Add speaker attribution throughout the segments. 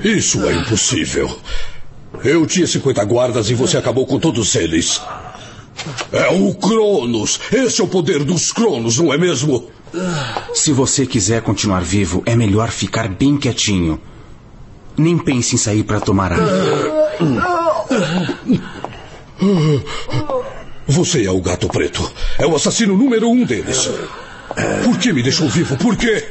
Speaker 1: Isso é impossível. Eu tinha 50 guardas e você acabou com todos eles. É o Cronos. Esse é o poder dos Cronos, não é mesmo?
Speaker 2: Se você quiser continuar vivo, é melhor ficar bem quietinho. Nem pense em sair para tomar ar.
Speaker 1: Você é o Gato Preto. É o assassino número 1 deles. Por que me deixou vivo? Por quê?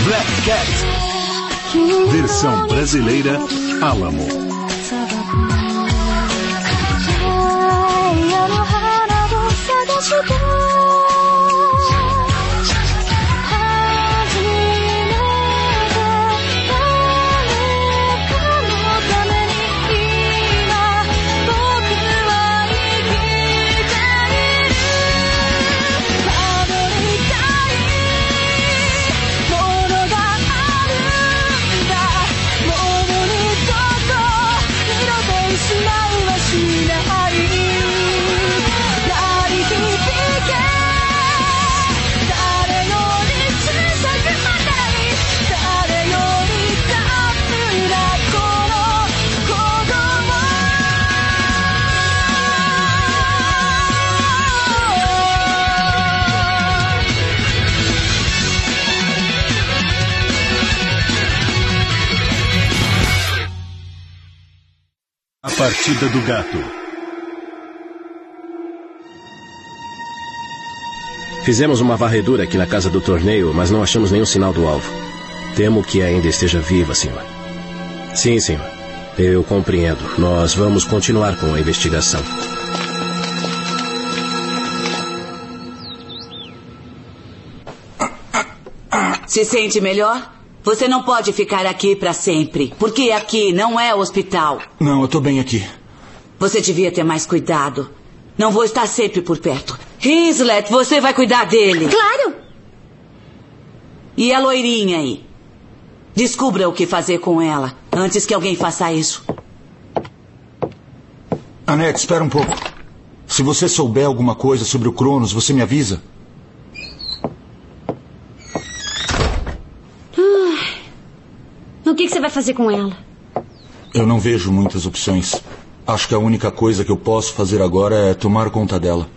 Speaker 3: Black Cat. Versão brasileira, Alamo. A partida do gato.
Speaker 4: Fizemos uma varredura aqui na casa do torneio, mas não achamos nenhum sinal do alvo. Temo que ainda esteja viva, senhor. Sim, senhor. Eu compreendo. Nós vamos continuar com a investigação.
Speaker 5: Se sente melhor? Você não pode ficar aqui para sempre, porque aqui não é hospital.
Speaker 6: Não, eu tô bem aqui.
Speaker 5: Você devia ter mais cuidado. Não vou estar sempre por perto. Hinslet, você vai cuidar dele.
Speaker 7: Claro!
Speaker 5: E a loirinha aí? Descubra o que fazer com ela, antes que alguém faça isso.
Speaker 6: Annette, espera um pouco. Se você souber alguma coisa sobre o Cronos, você me avisa.
Speaker 7: O que você vai fazer com ela?
Speaker 6: Eu não vejo muitas opções. Acho que a única coisa que eu posso fazer agora é tomar conta dela.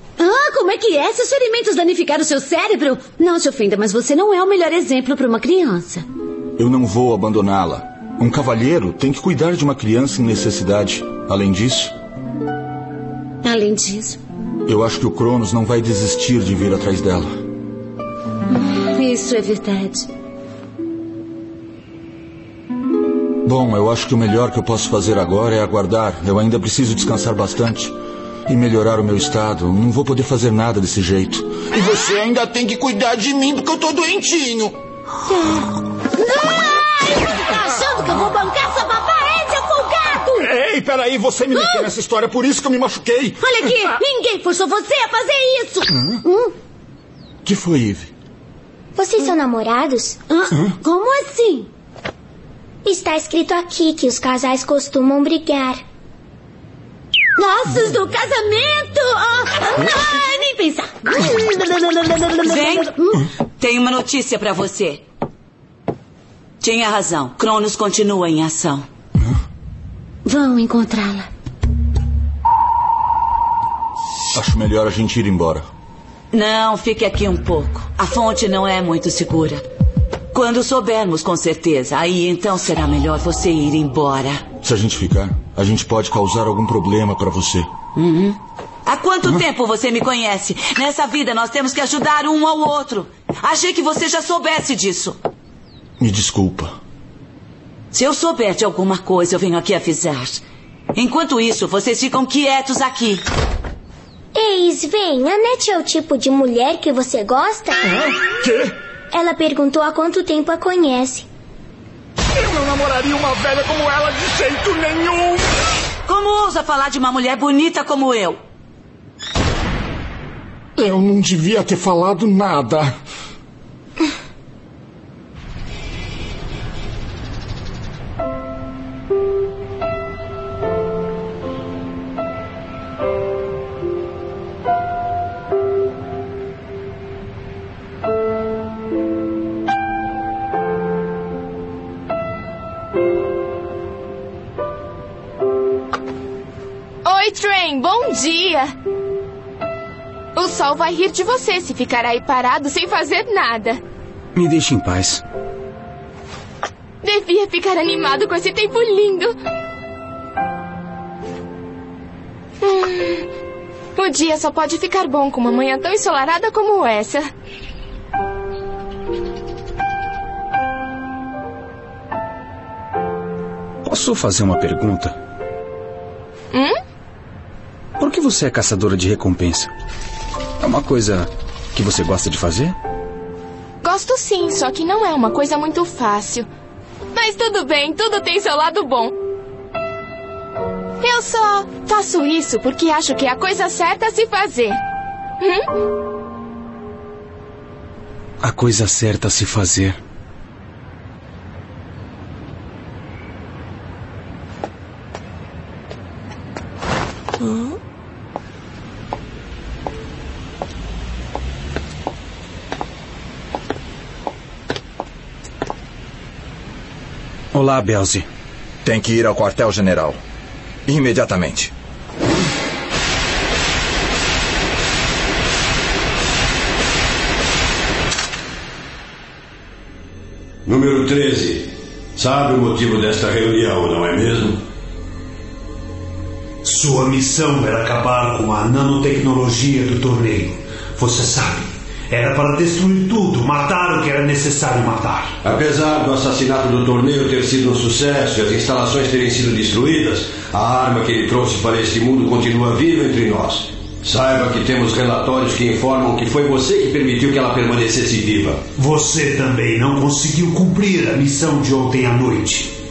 Speaker 7: Como é que é? Seus ferimentos danificaram seu cérebro? Não se ofenda, mas você não é o melhor exemplo para uma criança.
Speaker 6: Eu não vou abandoná-la. Um cavalheiro tem que cuidar de uma criança em necessidade. Além disso... eu acho que o Cronos não vai desistir de vir atrás dela.
Speaker 7: Isso é verdade.
Speaker 6: Bom, eu acho que o melhor que eu posso fazer agora é aguardar. Eu ainda preciso descansar bastante e melhorar o meu estado. Não vou poder fazer nada desse jeito.
Speaker 8: E você ainda tem que cuidar de mim porque eu tô doentinho.
Speaker 7: Tá achando que eu vou bancar essa babá, seu folgado?
Speaker 6: Ei, peraí, você me meteu nessa história, por isso que eu me machuquei.
Speaker 7: Olha aqui, ninguém forçou você a fazer isso.
Speaker 6: Que foi, Eve?
Speaker 9: Vocês são namorados?
Speaker 7: Como assim?
Speaker 9: Está escrito aqui que os casais costumam brigar.
Speaker 7: Nossos do casamento! Nem pensar.
Speaker 5: Vem, tenho uma notícia para você. Tinha razão, Cronos continua em ação.
Speaker 7: Vão encontrá-la.
Speaker 6: Acho melhor a gente ir embora.
Speaker 5: Não, fique aqui um pouco. A fonte não é muito segura. Quando soubermos com certeza, aí então será melhor você ir embora.
Speaker 6: Se a gente ficar, a gente pode causar algum problema para você.
Speaker 5: Há quanto tempo você me conhece? Nessa vida nós temos que ajudar um ao outro. Achei que você já soubesse disso.
Speaker 6: Me desculpa.
Speaker 5: Se eu souber de alguma coisa, eu venho aqui avisar. Enquanto isso, vocês ficam quietos aqui.
Speaker 9: Ei, Sven, a Annette é o tipo de mulher que você gosta?
Speaker 6: Quê?
Speaker 9: Ela perguntou há quanto tempo a conhece.
Speaker 10: Eu não namoraria uma velha como ela de jeito nenhum!
Speaker 5: Como ousa falar de uma mulher bonita como eu?
Speaker 10: Eu não devia ter falado nada.
Speaker 11: Oi, Train, bom dia! O sol vai rir de você se ficar aí parado sem fazer nada.
Speaker 2: Me deixe em paz.
Speaker 11: Devia ficar animado com esse tempo lindo. O dia só pode ficar bom com uma manhã tão ensolarada como essa.
Speaker 2: Posso fazer uma pergunta? Por que você é caçadora de recompensa? É uma coisa que você gosta de fazer?
Speaker 11: Gosto sim, só que não é uma coisa muito fácil. Mas tudo bem, tudo tem seu lado bom. Eu só faço isso porque acho que é a coisa certa a se fazer.
Speaker 2: A coisa certa a se fazer. Olá, Belze.
Speaker 12: Tem que ir ao quartel-general. Imediatamente.
Speaker 13: Número 13. Sabe o motivo desta reunião, não é mesmo?
Speaker 14: Sua missão era acabar com a nanotecnologia do torneio. Você sabe. Era para destruir tudo, matar o que era necessário matar.
Speaker 13: Apesar do assassinato do torneio ter sido um sucesso e as instalações terem sido destruídas, a arma que ele trouxe para este mundo continua viva entre nós. Saiba que temos relatórios que informam que foi você que permitiu que ela permanecesse viva.
Speaker 14: Você também não conseguiu cumprir a missão de ontem à noite.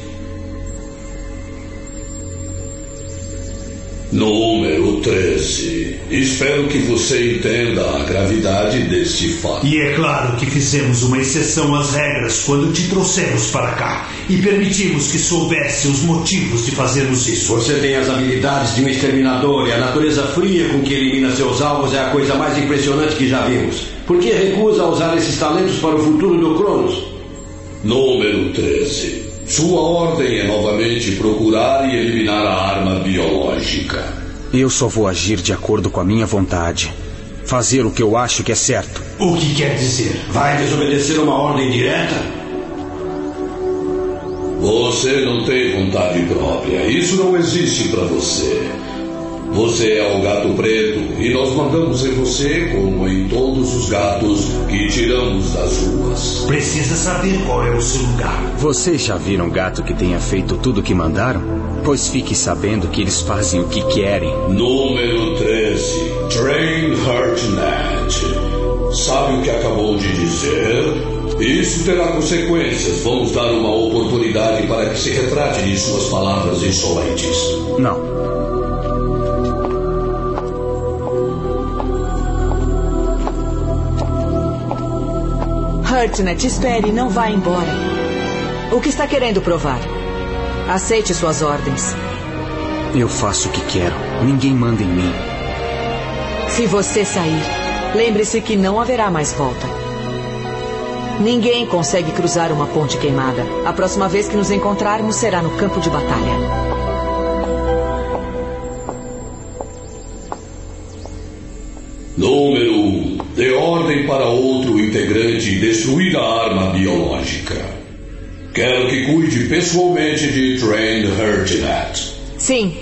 Speaker 1: Número 13. Espero que você entenda a gravidade deste fato.
Speaker 14: E é claro que fizemos uma exceção às regras quando te trouxemos para cá. E permitimos que soubesse os motivos de fazermos isso.
Speaker 13: Você tem as habilidades de um exterminador e a natureza fria com que elimina seus alvos é a coisa mais impressionante que já vimos. Por que recusa usar esses talentos para o futuro do Cronos?
Speaker 1: Número 13. Sua ordem é novamente procurar e eliminar a arma biológica.
Speaker 2: Eu só vou agir de acordo com a minha vontade. Fazer o que eu acho que é certo.
Speaker 14: O que quer dizer?
Speaker 13: Vai desobedecer uma ordem direta?
Speaker 1: Você não tem vontade própria. Isso não existe para você. Você é o gato preto e nós mandamos em você como em todos os gatos que tiramos das ruas.
Speaker 14: Precisa saber qual é o seu lugar.
Speaker 2: Vocês já viram gato que tenha feito tudo o que mandaram? Pois fique sabendo que eles fazem o que querem.
Speaker 1: Número 13. Train Hartnett. Sabe o que acabou de dizer? Isso terá consequências. Vamos dar uma oportunidade para que se retrate de suas palavras insolentes.
Speaker 2: Não.
Speaker 5: Hartnett, espere, não vá embora. O que está querendo provar? Aceite suas ordens.
Speaker 2: Eu faço o que quero. Ninguém manda em mim.
Speaker 5: Se você sair, lembre-se que não haverá mais volta. Ninguém consegue cruzar uma ponte queimada. A próxima vez que nos encontrarmos será no campo de batalha.
Speaker 1: Número 1. Dê ordem para outro integrante destruir a arma biológica. Quero que cuide pessoalmente de Train Hartnett.
Speaker 5: Sim.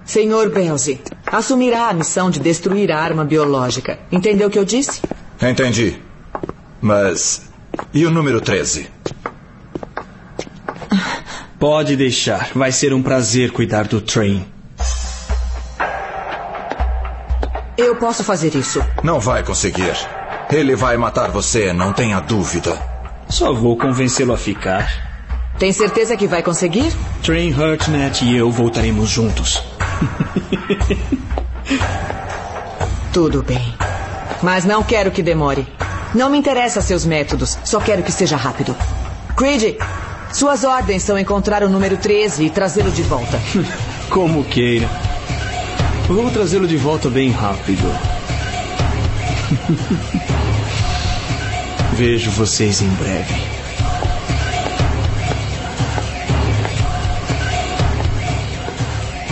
Speaker 5: Senhor Belze, assumirá a missão de destruir a arma biológica. Entendeu o que eu disse?
Speaker 12: Entendi. Mas... e o número 13?
Speaker 15: Pode deixar. Vai ser um prazer cuidar do Train.
Speaker 5: Eu posso fazer isso.
Speaker 12: Não vai conseguir. Ele vai matar você, não tenha dúvida.
Speaker 15: Só vou convencê-lo a ficar.
Speaker 5: Tem certeza que vai conseguir?
Speaker 15: Train Hartnett e eu voltaremos juntos.
Speaker 5: Tudo bem. Mas não quero que demore. Não me interessa seus métodos. Só quero que seja rápido. Creed, suas ordens são encontrar o número 13 e trazê-lo de volta.
Speaker 15: Como queira. Vou trazê-lo de volta bem rápido. Vejo vocês em breve.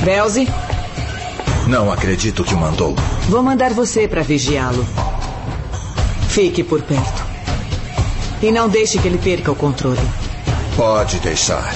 Speaker 5: Belze?
Speaker 6: Não acredito que o mandou.
Speaker 5: Vou mandar você para vigiá-lo. Fique por perto. E não deixe que ele perca o controle.
Speaker 6: Pode deixar.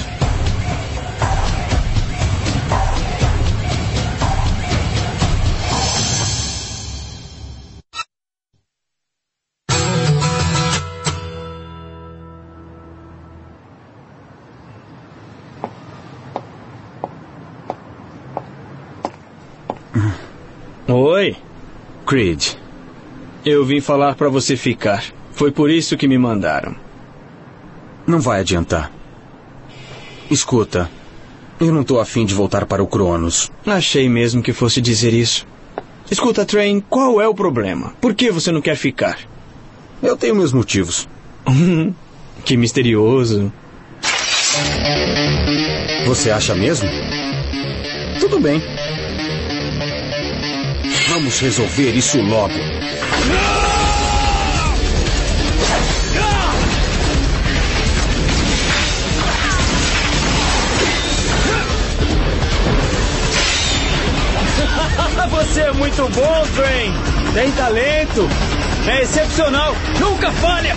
Speaker 15: Oi.
Speaker 2: Creed.
Speaker 15: Eu vim falar para você ficar. Foi por isso que me mandaram.
Speaker 2: Não vai adiantar. Escuta, eu não tô afim de voltar para o Cronos.
Speaker 15: Achei mesmo que fosse dizer isso. Escuta, Train, qual é o problema? Por que você não quer ficar?
Speaker 2: Eu tenho meus motivos.
Speaker 15: Que misterioso.
Speaker 2: Você acha mesmo? Tudo bem. Vamos resolver isso logo.
Speaker 15: Você é muito bom, Train. Tem talento. É excepcional. Nunca falha.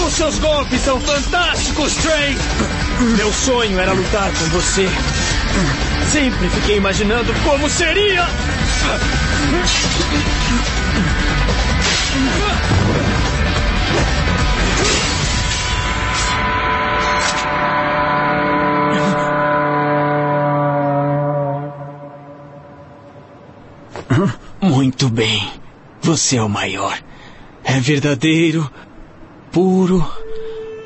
Speaker 15: Os seus golpes são fantásticos, Train. Meu sonho era lutar com você. Sempre fiquei imaginando como seria. Muito bem. Você é o maior. É verdadeiro, puro.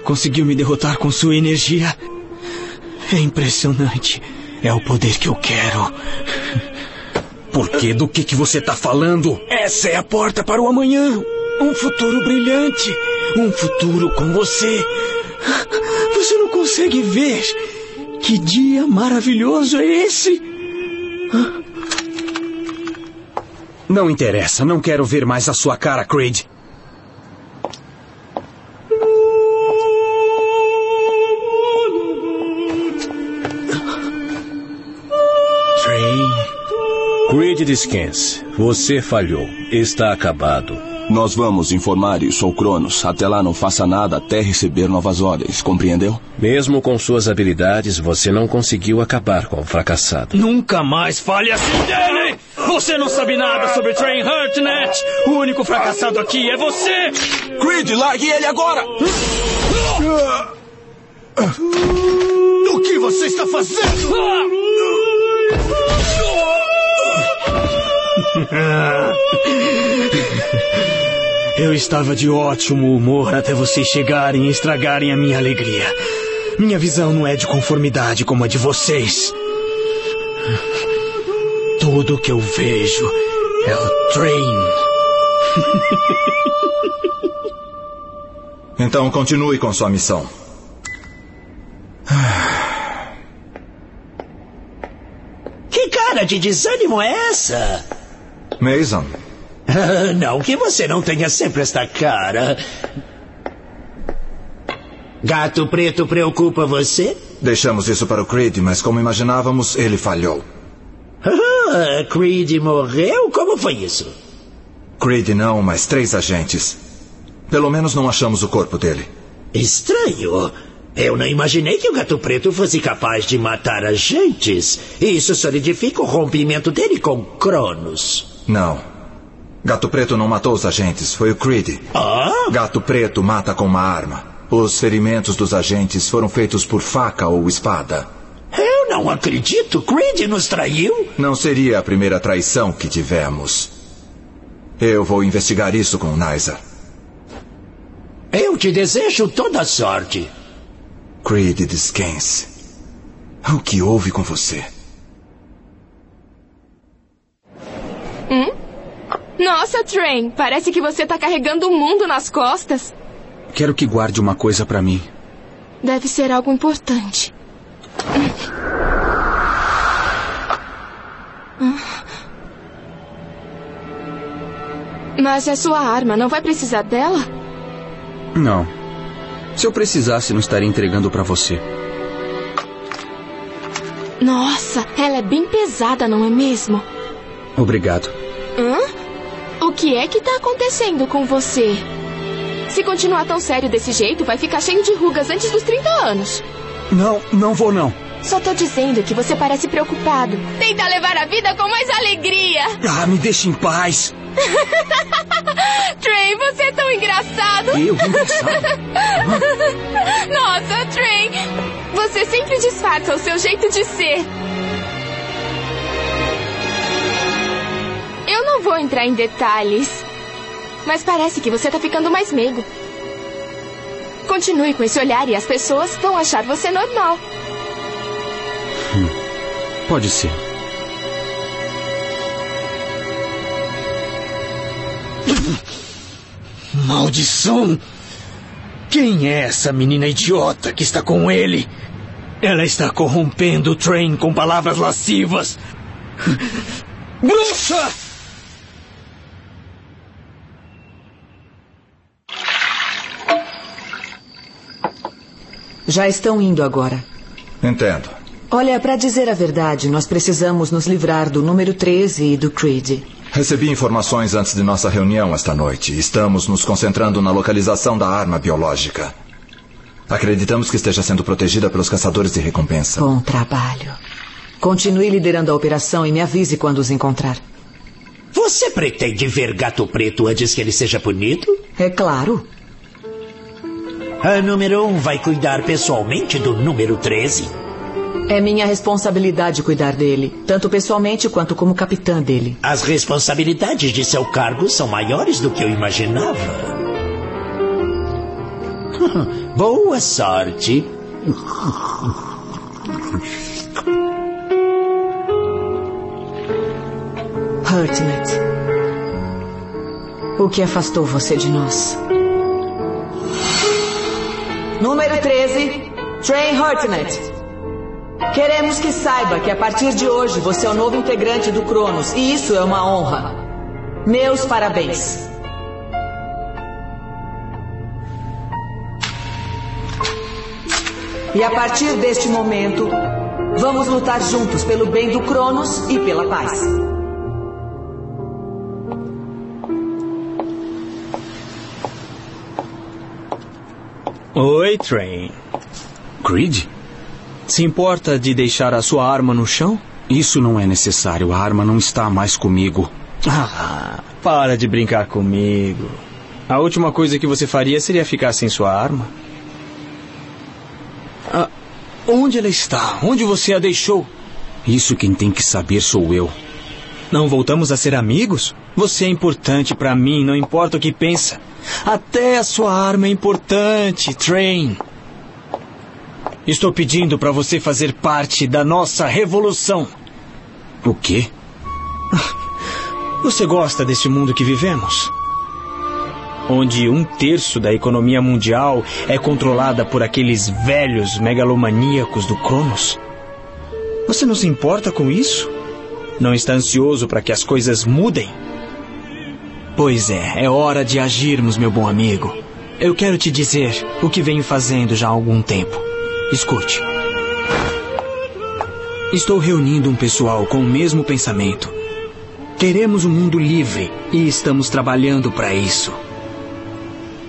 Speaker 15: Conseguiu me derrotar com sua energia. É impressionante. É o poder que eu quero.
Speaker 2: Por quê? Do que você tá falando?
Speaker 15: Essa é a porta para o amanhã. Um futuro brilhante. Um futuro com você. Você não consegue ver? Que dia maravilhoso é esse?
Speaker 2: Não interessa. Não quero ver mais a sua cara, Creed.
Speaker 4: Creed, descanse. Você falhou. Está acabado.
Speaker 16: Nós vamos informar isso ao Cronos. Até lá não faça nada até receber novas ordens, compreendeu?
Speaker 4: Mesmo com suas habilidades, você não conseguiu acabar com o fracassado.
Speaker 15: Nunca mais fale assim dele! Você não sabe nada sobre Train Hartnett! O único fracassado aqui é você!
Speaker 16: Creed, largue ele agora!
Speaker 10: O que você está fazendo?
Speaker 15: Eu estava de ótimo humor até vocês chegarem e estragarem a minha alegria. Minha visão não é de conformidade como a de vocês. Tudo que eu vejo é o Train.
Speaker 6: Então continue com sua missão.
Speaker 17: Que cara de desânimo é essa?
Speaker 6: Mason.
Speaker 17: Não, que você não tenha sempre esta cara. Gato Preto preocupa você?
Speaker 6: Deixamos isso para o Creed, mas como imaginávamos, ele falhou.
Speaker 17: Creed morreu? Como foi isso?
Speaker 6: Creed não, mas 3 agentes. Pelo menos não achamos o corpo dele.
Speaker 17: Estranho. Eu não imaginei que o Gato Preto fosse capaz de matar agentes. Isso solidifica o rompimento dele com Cronos.
Speaker 6: Não. Gato Preto não matou os agentes, foi o Creed. Gato Preto mata com uma arma. Os ferimentos dos agentes foram feitos por faca ou espada.
Speaker 17: Eu não acredito. Creed nos traiu?
Speaker 6: Não seria a primeira traição que tivemos. Eu vou investigar isso com o Nyza.
Speaker 17: Eu te desejo toda a sorte.
Speaker 6: Creed descanse. O que houve com você?
Speaker 11: Nossa, Train, parece que você tá carregando o mundo nas costas.
Speaker 2: Quero que guarde uma coisa pra mim.
Speaker 11: Deve ser algo importante. Mas é sua arma, não vai precisar dela?
Speaker 2: Não. Se eu precisasse, não estaria entregando pra você.
Speaker 11: Nossa, ela é bem pesada, não é mesmo?
Speaker 2: Obrigado.
Speaker 11: O que é que tá acontecendo com você? Se continuar tão sério desse jeito, vai ficar cheio de rugas antes dos 30 anos.
Speaker 2: Não vou não.
Speaker 11: Só tô dizendo que você parece preocupado. Tenta levar a vida com mais alegria.
Speaker 2: Me deixe em paz.
Speaker 11: Train, você é tão engraçado.
Speaker 2: Eu? Engraçado?
Speaker 11: Nossa, Train, você sempre disfarça o seu jeito de ser. Eu não vou entrar em detalhes, mas parece que você tá ficando mais meigo. Continue com esse olhar e as pessoas vão achar você normal.
Speaker 2: Pode ser.
Speaker 15: Maldição! Quem é essa menina idiota que está com ele? Ela está corrompendo o Train com palavras lascivas. Bruxa!
Speaker 5: Já estão indo agora.
Speaker 6: Entendo.
Speaker 5: Olha, para dizer a verdade, nós precisamos nos livrar do número 13 e do Creed.
Speaker 6: Recebi informações antes de nossa reunião esta noite. Estamos nos concentrando na localização da arma biológica. Acreditamos que esteja sendo protegida pelos caçadores de recompensa.
Speaker 5: Bom trabalho. Continue liderando a operação e me avise quando os encontrar.
Speaker 17: Você pretende ver Gato Preto antes que ele seja punido?
Speaker 5: É claro.
Speaker 17: A número 1 vai cuidar pessoalmente do número 13?
Speaker 5: É minha responsabilidade cuidar dele, tanto pessoalmente quanto como capitã dele.
Speaker 17: As responsabilidades de seu cargo são maiores do que eu imaginava. Boa sorte.
Speaker 5: Hartnett. O que afastou você de nós? Número 13, Train Hartnett. Queremos que saiba que a partir de hoje você é o novo integrante do Cronos, e isso é uma honra. Meus parabéns. E a partir deste momento, vamos lutar juntos pelo bem do Cronos e pela paz.
Speaker 15: Oi, Train.
Speaker 2: Creed?
Speaker 15: Se importa de deixar a sua arma no chão?
Speaker 2: Isso não é necessário. A arma não está mais comigo.
Speaker 15: Para de brincar comigo. A última coisa que você faria seria ficar sem sua arma. Onde ela está? Onde você a deixou?
Speaker 2: Isso quem tem que saber sou eu.
Speaker 15: Não voltamos a ser amigos? Você é importante pra mim, não importa o que pensa. Até a sua arma é importante, Train. Estou pedindo pra você fazer parte da nossa revolução.
Speaker 2: O quê?
Speaker 15: Você gosta desse mundo que vivemos? Onde 1/3 da economia mundial é controlada por aqueles velhos megalomaníacos do Cronos? Você não se importa com isso? Não está ansioso para que as coisas mudem? Pois é hora de agirmos, meu bom amigo. Eu quero te dizer o que venho fazendo já há algum tempo. Escute. Estou reunindo um pessoal com o mesmo pensamento. Queremos um mundo livre e estamos trabalhando para isso.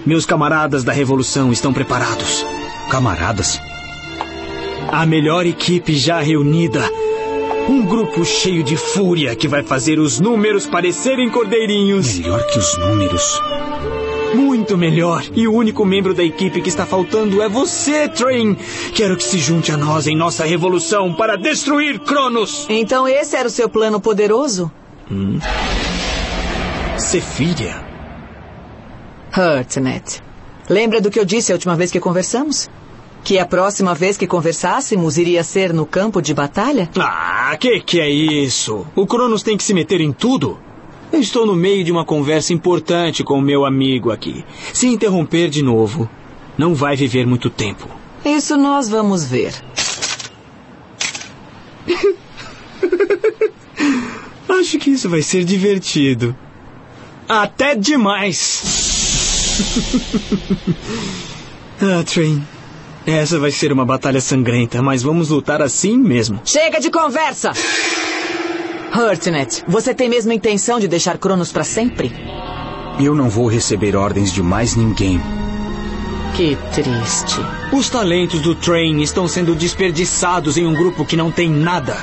Speaker 15: Meus camaradas da Revolução estão preparados.
Speaker 2: Camaradas?
Speaker 15: A melhor equipe já reunida. Um grupo cheio de fúria que vai fazer os números parecerem cordeirinhos.
Speaker 2: Melhor que os números.
Speaker 15: Muito melhor. E o único membro da equipe que está faltando é você, Train. Quero que se junte a nós em nossa revolução para destruir Cronos.
Speaker 5: Então esse era o seu plano poderoso?
Speaker 15: Zephyria?
Speaker 5: Hartnett, lembra do que eu disse a última vez que conversamos? Que a próxima vez que conversássemos iria ser no campo de batalha?
Speaker 15: Ah, que é isso? O Cronos tem que se meter em tudo? Eu estou no meio de uma conversa importante com o meu amigo aqui. Se interromper de novo, não vai viver muito tempo.
Speaker 5: Isso nós vamos ver.
Speaker 15: Acho que isso vai ser divertido. Até demais. Train, essa vai ser uma batalha sangrenta, mas vamos lutar assim mesmo.
Speaker 5: Chega de conversa! Hartnett, você tem mesmo intenção de deixar Cronos para sempre?
Speaker 2: Eu não vou receber ordens de mais ninguém.
Speaker 5: Que triste.
Speaker 15: Os talentos do Train estão sendo desperdiçados em um grupo que não tem nada.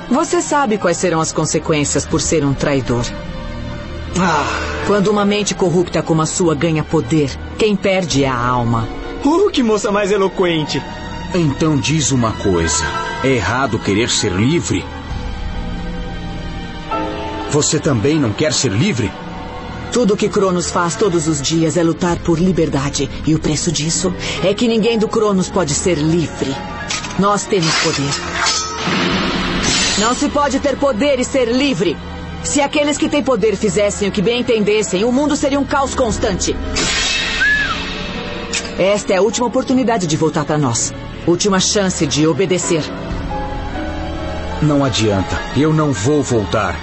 Speaker 5: Você sabe quais serão as consequências por ser um traidor. Quando uma mente corrupta como a sua ganha poder, quem perde é a alma.
Speaker 15: Que moça mais eloquente.
Speaker 2: Então diz uma coisa. É errado querer ser livre? Você também não quer ser livre?
Speaker 5: Tudo que Cronos faz todos os dias é lutar por liberdade. E o preço disso é que ninguém do Cronos pode ser livre. Nós temos poder. Não se pode ter poder e ser livre. Se aqueles que têm poder fizessem o que bem entendessem, o mundo seria um caos constante. Esta é a última oportunidade de voltar para nós. Última chance de obedecer.
Speaker 2: Não adianta. Eu não vou voltar.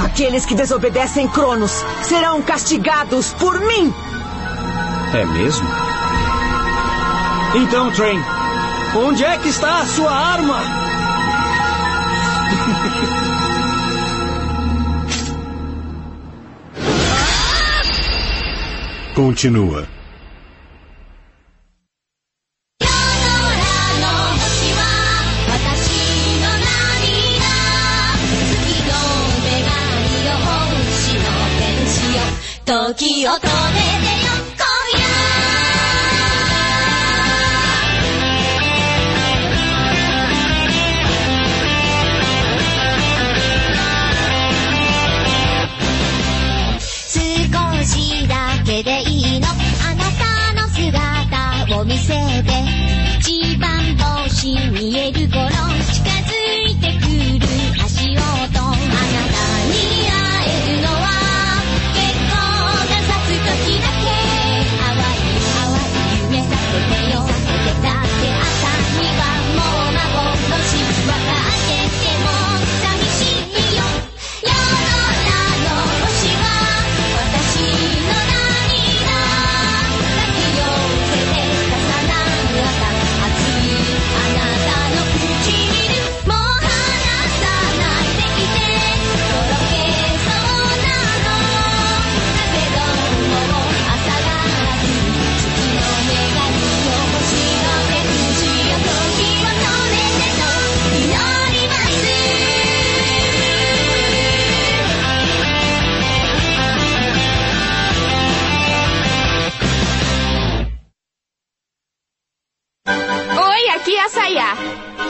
Speaker 5: Aqueles que desobedecem Cronos serão castigados por mim.
Speaker 2: É mesmo?
Speaker 15: Então, Train, onde é que está a sua arma?
Speaker 3: Continua.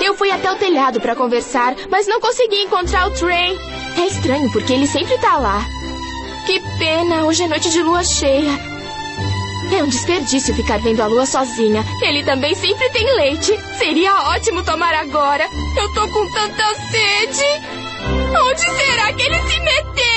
Speaker 11: Eu fui até o telhado para conversar, mas não consegui encontrar o Train. É estranho, porque ele sempre tá lá. Que pena, hoje é noite de lua cheia. É um desperdício ficar vendo a lua sozinha. Ele também sempre tem leite. Seria ótimo tomar agora. Eu tô com tanta sede. Onde será que ele se meteu?